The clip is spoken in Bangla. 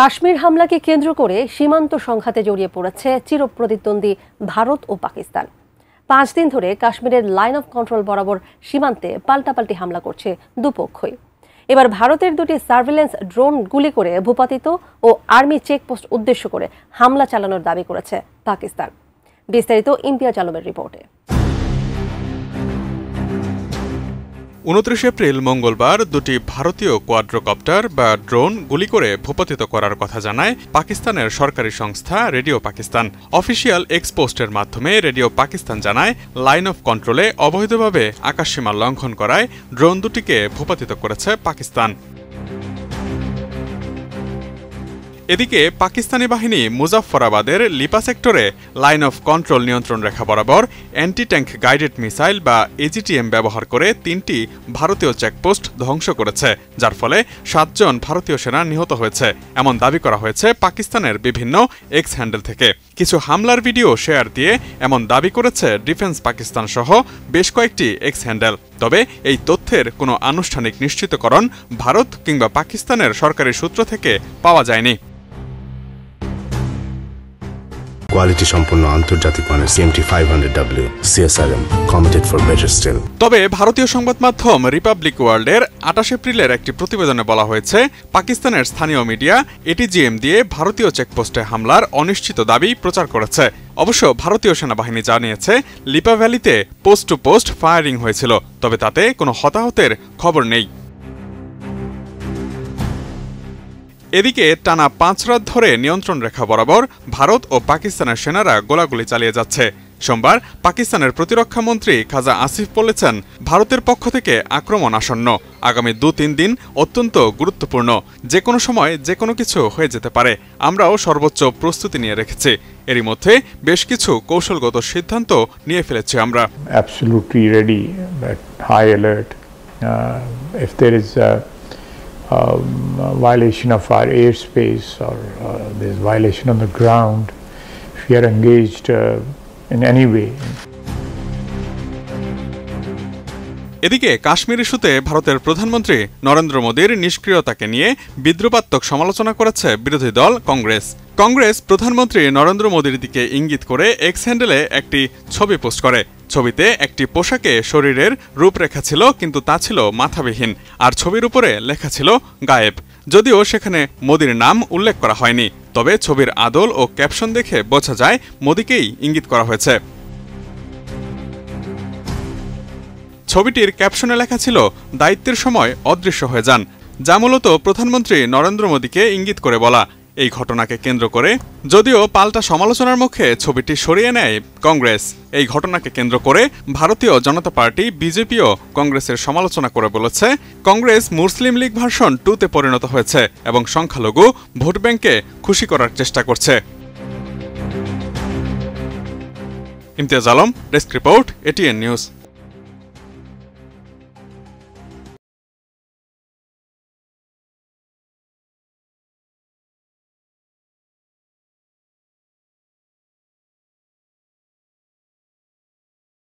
কাশ্মীর হামলাকে কেন্দ্র করে সীমান্ত সংঘাতে জড়িয়ে পড়েছে চিরপ্রতিদ্বন্দ্বী ভারত ও পাকিস্তান। 5 দিন ধরে কাশ্মীরের লাইন অফ কন্ট্রোল বরাবর সীমান্তে পাল্টাপাল্টি হামলা করছে দুপক্ষই। এবার ভারতের দুটি সার্ভিলেন্স ড্রোন গুলি করে ভূপাতিত ও আর্মি চেকপোস্ট উদ্দেশ্য করে হামলা চালানোর দাবি করেছে পাকিস্তান। বিস্তারিত ইমতিয়াজ আলমের রিপোর্টে। 29 এপ্রিল মঙ্গলবার দুটি ভারতীয় কোয়াড্রোকপ্টার বা ড্রোন গুলি করে ভূপাতিত করার কথা জানায় পাকিস্তানের সরকারি সংস্থা রেডিও পাকিস্তান। অফিসিয়াল এক্সপোস্টের মাধ্যমে রেডিও পাকিস্তান জানায়, লাইন অফ কন্ট্রোলে অবৈধভাবে আকাশসীমা লঙ্ঘন করায় ড্রোন দুটিকে ভূপাতিত করেছে পাকিস্তান। এদিকে পাকিস্তানি বাহিনী মুজাফফরাবাদের লিপা সেক্টরে লাইন অফ কন্ট্রোল নিয়ন্ত্রণ রেখা বরাবর অ্যান্টি ট্যাঙ্ক গাইডেড মিসাইল বা এজিটিএম ব্যবহার করে 3টি ভারতীয় চেকপোস্ট ধ্বংস করেছে, যার ফলে 7 জন ভারতীয় সেনা নিহত হয়েছে এমন দাবি করা হয়েছে পাকিস্তানের বিভিন্ন এক্স হ্যান্ডেল থেকে। কিছু হামলার ভিডিও শেয়ার দিয়ে এমন দাবি করেছে ডিফেন্স পাকিস্তান সহ বেশ কয়েকটি এক্স হ্যান্ডেল। তবে এই তথ্যের কোনো আনুষ্ঠানিক নিশ্চিতকরণ ভারত কিংবা পাকিস্তানের সরকারি সূত্র থেকে পাওয়া যায়নি। কোয়ালিটি সম্পন্ন আন্তর্জাতিক মানের CMT-500W CSRM committed for better still। তবে ভারতীয় সংবাদ মাধ্যম রিপাবলিক ওয়ার্ল্ডের 28 এপ্রিলের একটি প্রতিবেদনে বলা হয়েছে, পাকিস্তানের স্থানীয় মিডিয়া এটিজিএম দিয়ে ভারতীয় চেকপোস্টে হামলার অনিশ্চিত দাবি প্রচার করেছে। অবশ্য ভারতীয় সেনাবাহিনী জানিয়েছে, লিপা ভ্যালিতে পোস্ট টু পোস্ট ফায়ারিং হয়েছিল, তবে তাতে কোনো হতাহতের খবর নেই। এদিকে টানা 5 রাত ধরে নিয়ন্ত্রণ রেখা বরাবর ভারত ও পাকিস্তানের সেনারা গোলাগুলি চালিয়ে যাচ্ছে। সোমবার পাকিস্তানের প্রতিরক্ষা মন্ত্রী খাজা আসিফ বলেছেন, ভারতের পক্ষ থেকে আক্রমণ আসন্ন, আগামী 2-3 দিন অত্যন্ত গুরুত্বপূর্ণ, যে কোনো সময় যে কোনো কিছু হয়ে যেতে পারে। আমরাও সর্বোচ্চ প্রস্তুতি নিয়ে রেখেছি। এরই মধ্যে বেশ কিছু কৌশলগত সিদ্ধান্ত নিয়ে ফেলেছি আমরা। Absolutely ready, but high alert. If there is violation of our airspace or there's violation on the ground, if we are engaged in any way. এদিকে কাশ্মীর ইস্যুতে ভারতের প্রধানমন্ত্রী নরেন্দ্র মোদীর নিষ্ক্রিয়তাকে নিয়ে বিদ্রূপাত্মক সমালোচনা করেছে বিরোধী দল কংগ্রেস। কংগ্রেস প্রধানমন্ত্রী নরেন্দ্র মোদীর দিকে ইঙ্গিত করে এক্স হ্যান্ডেলে একটি ছবি পোস্ট করে। ছবিতে একটি পোশাকে শরীরের রূপরেখা ছিল, কিন্তু তা ছিল মাথাবিহীন, আর ছবির উপরে লেখা ছিল গায়েব। যদিও সেখানে মোদীর নাম উল্লেখ করা হয়নি, তবে ছবির আদল ও ক্যাপশন দেখে বোঝা যায় মোদীকেই ইঙ্গিত করা হয়েছে। ছবিটির ক্যাপশনে লেখা ছিল, দায়িত্বের সময় অদৃশ্য হয়ে যান, যা মূলত প্রধানমন্ত্রী নরেন্দ্র মোদীকে ইঙ্গিত করে বলা। এই ঘটনাকে কেন্দ্র করে যদিও পাল্টা সমালোচনার মুখে ছবিটি সরিয়ে নেয় কংগ্রেস। এই ঘটনাকে কেন্দ্র করে ভারতীয় জনতা পার্টি বিজেপিও কংগ্রেসের সমালোচনা করে বলেছে, কংগ্রেস মুসলিম লীগ ভার্সন 2তে পরিণত হয়েছে এবং সংখ্যালঘু ভোট ব্যাংকে খুশি করার চেষ্টা করছে। Imtiaz Alam, desk report, ATN news.